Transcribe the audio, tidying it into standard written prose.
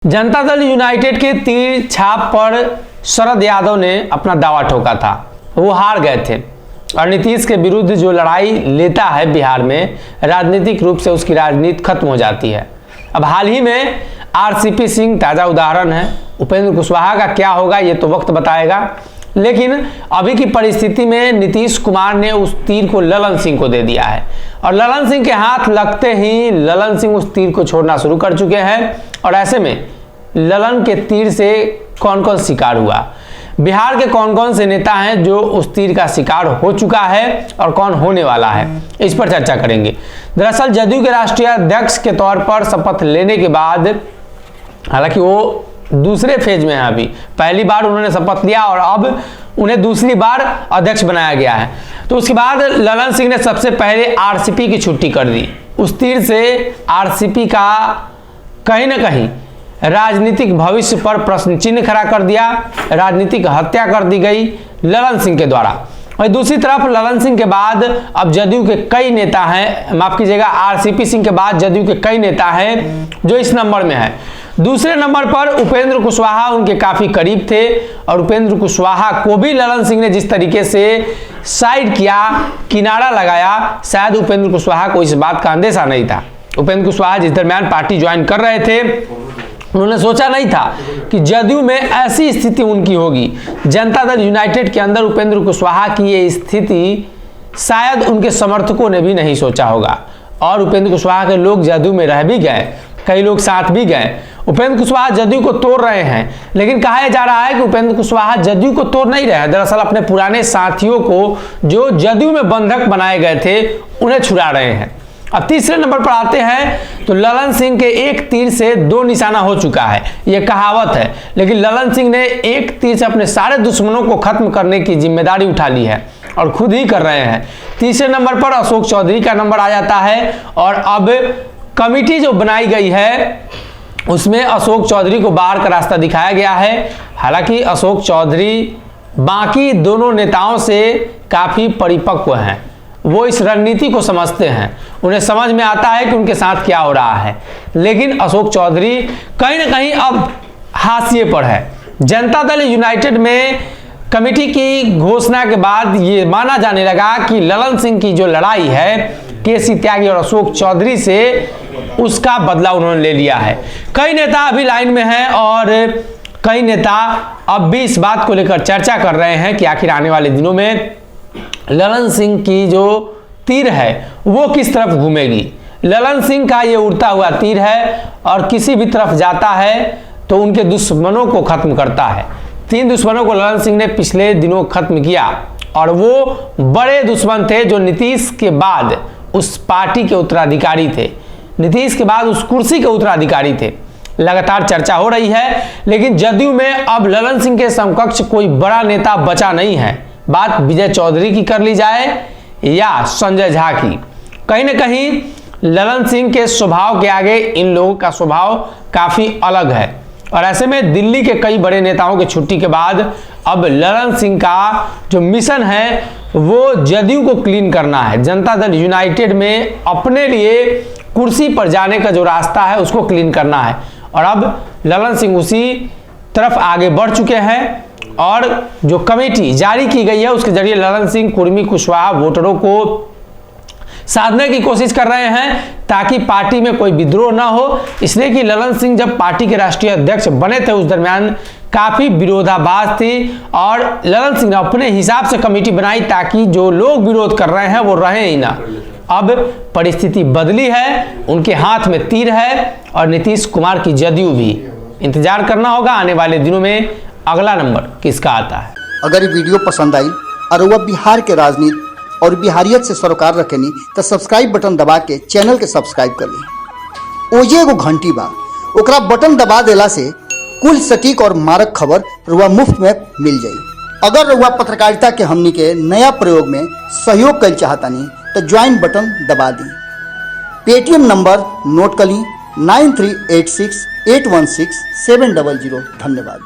Janata Dal United के तीर छाप पर शरद यादव ने अपना दावा ठोका था। वो हार गए थे और नीतीश के विरुद्ध जो लड़ाई लेता है बिहार में, राजनीतिक रूप से उसकी राजनीति खत्म हो जाती है। अब हाल ही में आरसीपी सिंह ताज़ा उदाहरण है। उपेंद्र कुशवाहा का क्या होगा ये तो वक्त बताएगा, लेकिन अभी की परिस्थिति में नीतीश कुमार ने उस तीर को ललन सिंह को दे दिया है और ललन सिंह के हाथ लगते ही ललन सिंह उस तीर को छोड़ना शुरू कर चुके हैं। और ऐसे में ललन के तीर से कौन कौन शिकार हुआ, बिहार के कौन कौन से नेता हैं जो उस तीर का शिकार हो चुका है और कौन होने वाला है, इस पर चर्चा करेंगे। दरअसल जदयू के राष्ट्रीय अध्यक्ष के तौर पर शपथ लेने के बाद, हालांकि वो दूसरे फेज में है, अभी पहली बार उन्होंने शपथ लिया और अब उन्हें दूसरी बार अध्यक्ष बनाया गया है, तो उसके बाद ललन सिंह ने सबसे पहले आरसीपी की छुट्टी कर दी। उस तीर से आरसीपी का कहीं ना कहीं राजनीतिक भविष्य पर प्रश्न चिन्ह खड़ा कर दिया, राजनीतिक हत्या कर दी गई ललन सिंह के द्वारा। और दूसरी तरफ ललन सिंह के बाद अब जदयू के कई नेता हैं, माफ कीजिएगा, आरसीपी सिंह के बाद जदयू के कई नेता हैं जो इस नंबर में है। दूसरे नंबर पर उपेंद्र कुशवाहा उनके काफी करीब थे और उपेंद्र कुशवाहा को भी ललन सिंह ने जिस तरीके से साइड किया, किनारा लगाया, शायद उपेंद्र कुशवाहा को इस बात का अंदेशा नहीं था। उपेंद्र कुशवाहा जिस दरमियान पार्टी ज्वाइन कर रहे थे, उन्होंने सोचा नहीं था कि जदयू में ऐसी स्थिति उनकी होगी। जनता दल यूनाइटेड के अंदर उपेंद्र कुशवाहा की ये स्थिति शायद उनके समर्थकों ने भी नहीं सोचा होगा और उपेंद्र कुशवाहा के लोग जदयू में रह भी गए, कई लोग साथ भी गए। उपेंद्र कुशवाहा जदयू को तोड़ रहे हैं, लेकिन कहा जा रहा है कि उपेंद्र कुशवाहा जदयू को तोड़ नहीं रहे हैं, दरअसल अपने पुराने साथियों को जो जदयू में बंधक बनाए गए थे उन्हें छुड़ा रहे हैं। अब तीसरे नंबर पर आते हैं तो ललन सिंह के एक तीर से दो निशाना हो चुका है, यह कहावत है, लेकिन ललन सिंह ने एक तीर से अपने सारे दुश्मनों को खत्म करने की जिम्मेदारी उठा ली है और खुद ही कर रहे हैं। तीसरे नंबर पर अशोक चौधरी का नंबर आ जाता है और अब कमिटी जो बनाई गई है उसमें अशोक चौधरी को बाहर का रास्ता दिखाया गया है। हालांकि अशोक चौधरी बाकी दोनों नेताओं से काफी परिपक्व हैं, वो इस रणनीति को समझते हैं, उन्हें समझ में आता है कि उनके साथ क्या हो रहा है, लेकिन अशोक चौधरी कहीं ना कहीं अब हाशिए पर है। जनता दल यूनाइटेड में कमेटी की घोषणा के बाद ये माना जाने लगा कि ललन सिंह की जो लड़ाई है केसी त्यागी और अशोक चौधरी से, उसका बदला उन्होंने ले लिया है। कई नेता अभी लाइन में हैं और कई नेता अब भी इस बात को लेकर चर्चा कर रहे हैं कि आखिर आने वाले दिनों में ललन सिंह की जो तीर है वो किस तरफ घूमेगी। ललन सिंह का ये उड़ता हुआ तीर है और किसी भी तरफ जाता है तो उनके दुश्मनों को खत्म करता है। 3 दुश्मनों को ललन सिंह ने पिछले दिनों खत्म किया और वो बड़े दुश्मन थे जो नीतीश के बाद उस पार्टी के उत्तराधिकारी थे, नीतीश के बाद उस कुर्सी के उत्तराधिकारी थे। लगातार चर्चा हो रही है, लेकिन जदयू में अब ललन सिंह के समकक्ष कोई बड़ा नेता बचा नहीं है। बात विजय चौधरी की कर ली जाए या संजय झा की, कहीं ना कहीं ललन सिंह के स्वभाव के आगे इन लोगों का स्वभाव काफी अलग है। और ऐसे में दिल्ली के कई बड़े नेताओं की छुट्टी के बाद अब ललन सिंह का जो मिशन है वो जदयू को क्लीन करना है, जनता दल यूनाइटेड में अपने लिए कुर्सी पर जाने का जो रास्ता है उसको क्लीन करना है। और अब ललन सिंह उसी तरफ आगे बढ़ चुके हैं और जो कमेटी जारी की गई है उसके जरिए ललन सिंह कुर्मी कुशवाहा वोटरों को साधने की कोशिश कर रहे हैं ताकि पार्टी में कोई विद्रोह ना हो। इसलिए कि ललन सिंह जब पार्टी के राष्ट्रीय अध्यक्ष बने थे उस दरमियान काफी विरोधाभास थी और ललन सिंह ने अपने हिसाब से कमेटी बनाई ताकि जो लोग विरोध कर रहे हैं वो रहे ही ना। अब परिस्थिति बदली है, उनके हाथ में तीर है और नीतीश कुमार की जदयू भी। इंतजार करना होगा आने वाले दिनों में अगला नंबर किसका आता है। अगर ये वीडियो पसंद आई और वह बिहार के राजनीति और बिहारियत से सरोकार रखेनी तो सब्सक्राइब बटन दबा के चैनल के सब्सक्राइब कर ली। ओजे एगो घंटी बा, ओकरा बटन दबा देला से कुल सटीक और मारक खबर रुआ मुफ्त में मिल जाई। अगर रुआ पत्रकारिता के हमनी के नया प्रयोग में सहयोग कर चाहतानी तो ज्वाइन बटन दबा दी। पेटीएम नंबर नोट कर ली 9386816700। धन्यवाद।